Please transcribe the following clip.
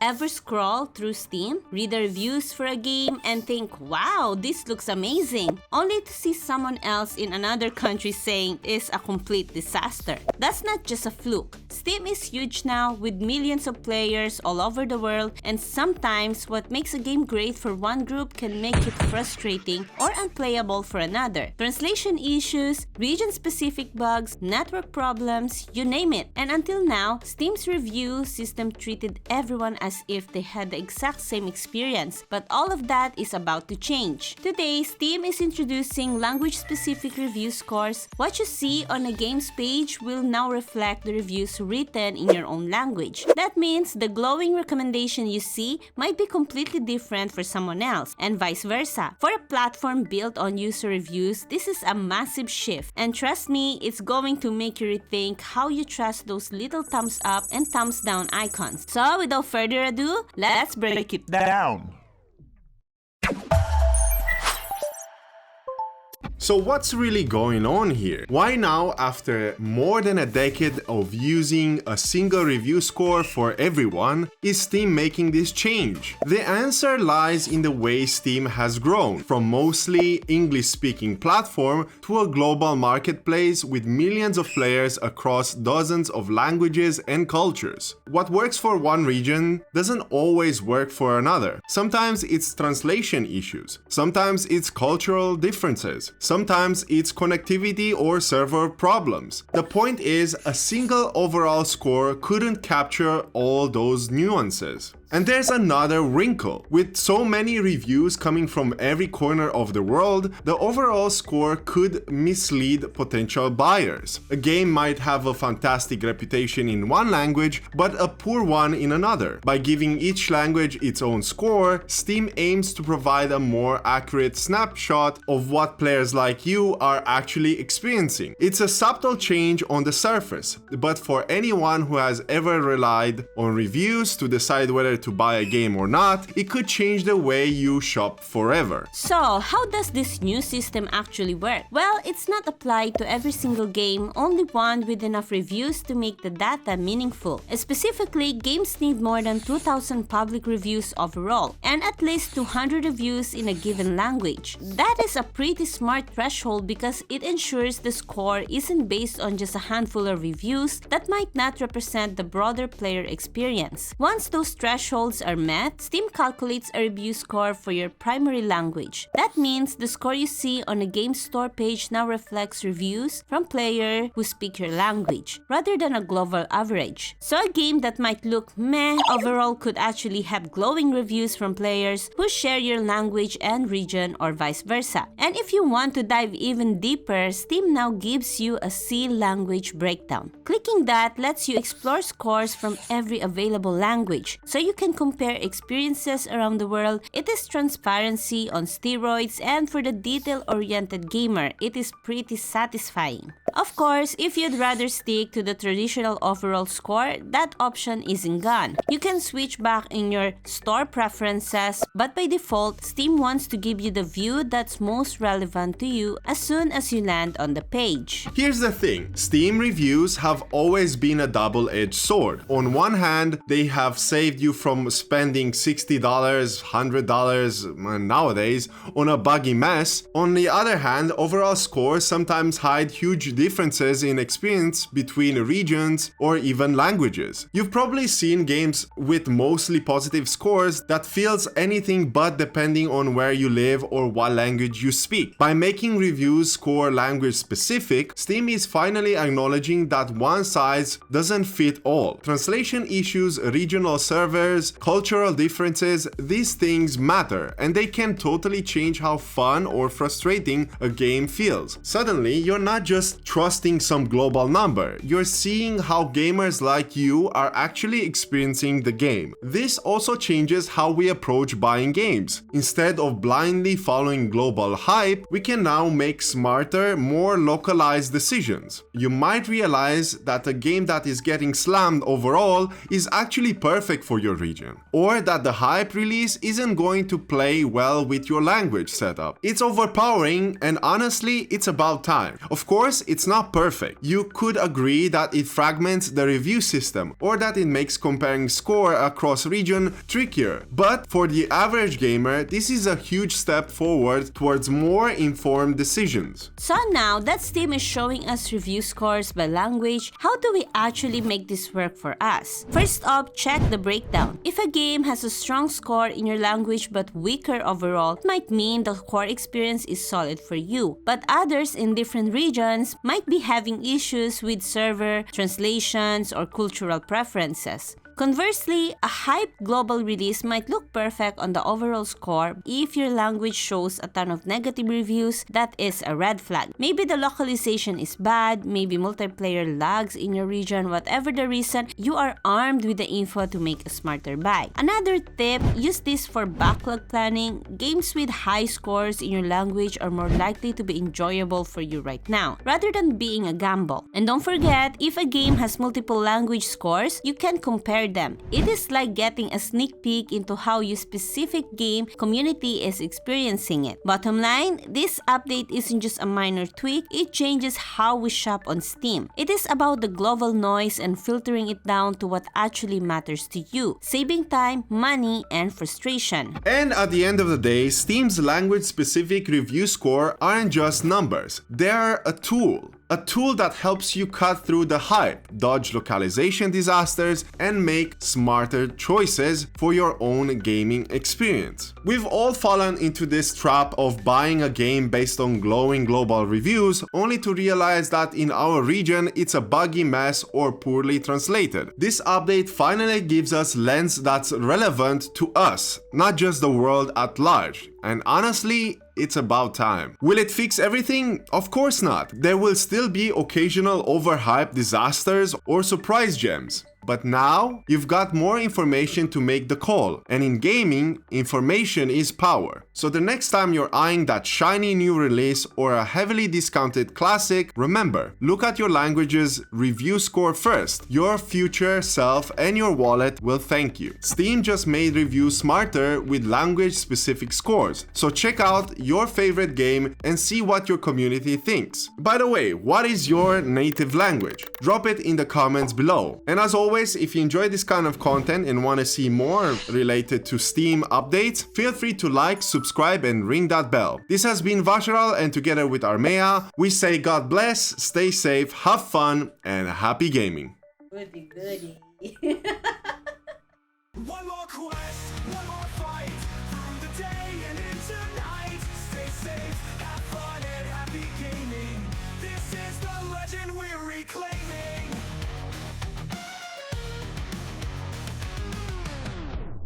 Ever scroll through Steam, read the reviews for a game, and think, wow, this looks amazing, only to see someone else in another country saying it's a complete disaster? That's not just a fluke. Steam is huge now with millions of players all over the world, and sometimes what makes a game great for one group can make it frustrating or unplayable for another. Translation issues, region-specific bugs, network problems, you name it. And until now, Steam's review system treated everyone as if they had the exact same experience, but all of that is about to change. Today, Steam is introducing language-specific review scores. What you see on a game's page will now reflect the reviews written in your own language. That means the glowing recommendation you see might be completely different for someone else, and vice versa. For a platform built on user reviews, this is a massive shift, and trust me, it's going to make you rethink how you trust those little thumbs up and thumbs down icons. So without further ado, let's break it down. So what's really going on here? Why now, after more than a decade of using a single review score for everyone, is Steam making this change? The answer lies in the way Steam has grown, from mostly English-speaking platform to a global marketplace with millions of players across dozens of languages and cultures. What works for one region doesn't always work for another. Sometimes it's translation issues, sometimes it's cultural differences, sometimes it's connectivity or server problems. The point is, a single overall score couldn't capture all those nuances. And there's another wrinkle. With so many reviews coming from every corner of the world, the overall score could mislead potential buyers. A game might have a fantastic reputation in one language, but a poor one in another. By giving each language its own score, Steam aims to provide a more accurate snapshot of what players like you are actually experiencing. It's a subtle change on the surface, but for anyone who has ever relied on reviews to decide whether to buy a game or not, it could change the way you shop forever. So, how does this new system actually work? Well, it's not applied to every single game, only one with enough reviews to make the data meaningful. Specifically, games need more than 2,000 public reviews overall, and at least 200 reviews in a given language. That is a pretty smart threshold because it ensures the score isn't based on just a handful of reviews that might not represent the broader player experience. Once those thresholds are met, Steam calculates a review score for your primary language. That means the score you see on a game store page now reflects reviews from players who speak your language, rather than a global average. So a game that might look meh overall could actually have glowing reviews from players who share your language and region, or vice versa. And if you want to dive even deeper, Steam now gives you a C language breakdown. Clicking that lets you explore scores from every available language, so you can compare experiences around the world. It is transparency on steroids, and for the detail-oriented gamer, it is pretty satisfying. Of course, if you'd rather stick to the traditional overall score, that option isn't gone. You can switch back in your store preferences, but by default, Steam wants to give you the view that's most relevant to you as soon as you land on the page. Here's the thing, Steam reviews have always been a double-edged sword. On one hand, they have saved you from spending $60, $100 nowadays on a buggy mess. On the other hand, overall scores sometimes hide huge differences in experience between regions or even languages. You've probably seen games with mostly positive scores that feels anything but depending on where you live or what language you speak. By making reviews score language specific, Steam is finally acknowledging that one size doesn't fit all. Translation issues, regional servers, cultural differences, these things matter, and they can totally change how fun or frustrating a game feels. Suddenly, you're not just trusting some global number, you're seeing how gamers like you are actually experiencing the game. This also changes how we approach buying games. Instead of blindly following global hype, we can now make smarter, more localized decisions. You might realize that a game that is getting slammed overall is actually perfect for your region, or that the hype release isn't going to play well with your language setup. It's overpowering, and honestly, it's about time. Of course, it's not perfect. You could agree that it fragments the review system, or that it makes comparing score across region trickier. But for the average gamer, this is a huge step forward towards more informed decisions. So now that Steam is showing us review scores by language, how do we actually make this work for us? First off, check the breakdown. If a game has a strong score in your language but weaker overall, it might mean the core experience is solid for you. But others in different regions might be having issues with server, translations, or cultural preferences. Conversely, a hyped global release might look perfect on the overall score. If your language shows a ton of negative reviews, that is a red flag. Maybe the localization is bad, maybe multiplayer lags in your region, whatever the reason, you are armed with the info to make a smarter buy. Another tip, use this for backlog planning. Games with high scores in your language are more likely to be enjoyable for you right now, rather than being a gamble. And don't forget, if a game has multiple language scores, you can compare them. It is like getting a sneak peek into how your specific game community is experiencing it. Bottom line, this update isn't just a minor tweak, it changes how we shop on Steam. It is about the global noise and filtering it down to what actually matters to you, saving time, money, and frustration. And at the end of the day, Steam's language-specific review score aren't just numbers. They're a tool. A tool that helps you cut through the hype, dodge localization disasters, and make smarter choices for your own gaming experience. We've all fallen into this trap of buying a game based on glowing global reviews, only to realize that in our region it's a buggy mess or poorly translated. This update finally gives us lens that's relevant to us, not just the world at large. And honestly, it's about time. Will it fix everything? Of course not. There will still be occasional overhyped disasters or surprise gems. But now, you've got more information to make the call, and in gaming, information is power. So the next time you're eyeing that shiny new release or a heavily discounted classic, remember, look at your language's review score first. Your future self and your wallet will thank you. Steam just made reviews smarter with language-specific scores, so check out your favorite game and see what your community thinks. By the way, what is your native language? Drop it in the comments below. And as always, if you enjoy this kind of content and want to see more related to Steam updates, feel free to like, subscribe, and ring that bell. This has been Vasharal, and together with Arrmeya, we say God bless, stay safe, have fun, and happy gaming. Goody, goody. One more quest, one more fight, through the day and into night.